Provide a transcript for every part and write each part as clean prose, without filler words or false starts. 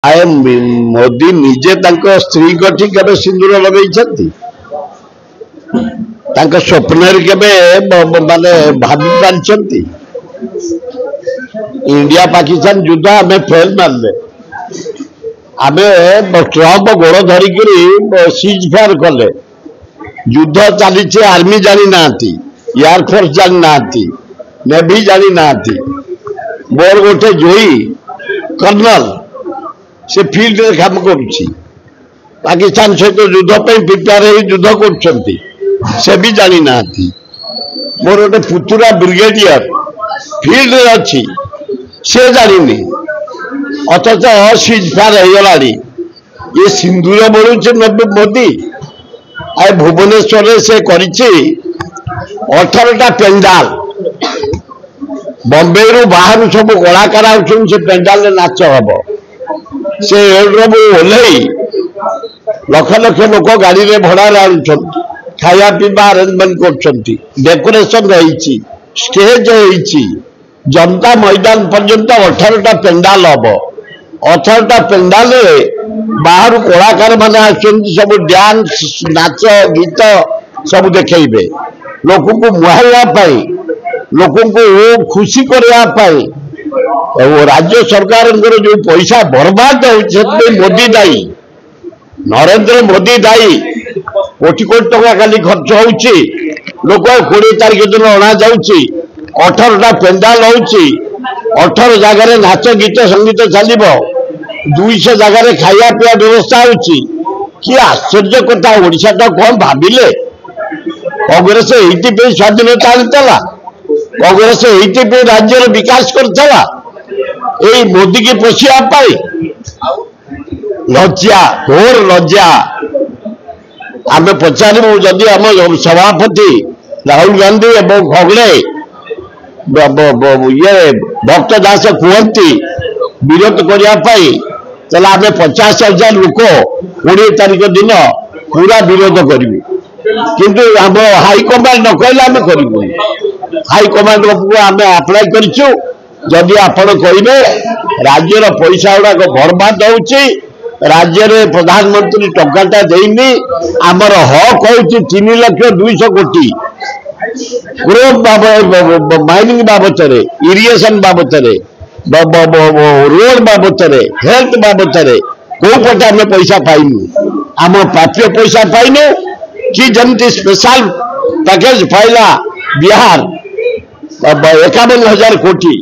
आए मोदी निजे स्त्री कठी के सिंदूर लगे स्वप्न माने भावी पारी इंडिया पाकिस्तान युद्ध आम फेल मारे आम ट्रम्प गोड़ धरिक सीज फायर कले युद्ध चली आर्मी जानी ना एयरफोर्स जानी ना नेवी जानी ना मोर गोटे जोई कर्नल से फील्ड रे काम करुच्ची पाकिस्तान सहित युद्ध प्रिपेयर युद्ध कर भी जानी ना मोर गोटे पुतुरा ब्रिगेडियर फील्ड रे अच्छी से जानी अथच सीज फायर होगा ये सिंदूर बोलुचे मोदी आ भुवनेश्वर से कर 18टा पेंडाल बॉम्बे रु बाहर सब कलाकार से पेंडाल नाच हम से ओह्ल लक्ष लक्ष लोक गाड़ी में भड़ा खाया पीवा अरेंजमेंट कर डेकोरेशन रही स्टेज रही जनता मैदान पर्यंत 18टा पेंडाल हम 18टा पेंडाल बाहर कलाकार मैंने सब डांस नाच गीत सब देखेबे लोक को मुहाइवाई लोक को खुशी करने राज्य सरकार जो पैसा बर्बाद हो मोदी दायी नरेंद्र मोदी दायी कोटी कोटी टका खाली खर्च हो लोक 20 तारीख दिन अणा जा 18टा पेंडाल हो 18 जगार नाच गीत संगीत चलो 200 जगार खाया पीवा व्यवस्था हो आश्चर्य कथा ओडिशा तो कौन भाविले कांग्रेस ये स्वाधीनता आनीला कांग्रेस ये राज्य विकास करता यही मोदी की पोषिया लज्जा घोर लज्जा आम पचारू जदि आम सभापति राहुल गांधी एवं खगड़े ये भक्त दास कहती विरोध करने आम 50,000 लोक 20 तारीख दिन पूरा विरोध करूँ किंतु आम हाईकमांड न कहले आम करूँ हाईकमांड आम अप्लाई करूँ जदि आपण कहे राज्यर पैसा गुड़ाक बर्बाद हो राज्य में प्रधानमंत्री टंकाटा देनी आमर हक हो 3,200,000 कोटी ग्रोथ माइनिंग बाबत इरिगेशन बाबत रोड बाबत हेल्थ बाबत कौ पटे आम पैसा पाइनु आम प्राप्य पैसा पाइनु कि जमती स्पेशल पैकेज पाइला बिहार 51,000 कोटी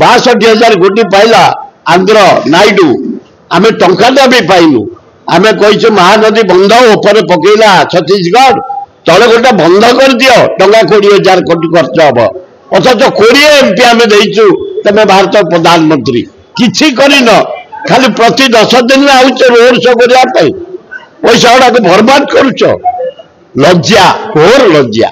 62,000 कोटी पाइला आंध्र नायडू आम टंकाटा भी पाइनु आम कही महानदी बंध ऊपर पकेला छत्तीसगढ़ तले गोटे बंध कर दियो टंका 20,000 कोटी खर्च हम अथच 20 MP आम देचु तमे भारत प्रधानमंत्री किछि करिन खाली प्रति 10 दिन में आउछ रोड शो करने पैसा गुड़ा बर्बाद करुच लज्जा घोर लज्जा।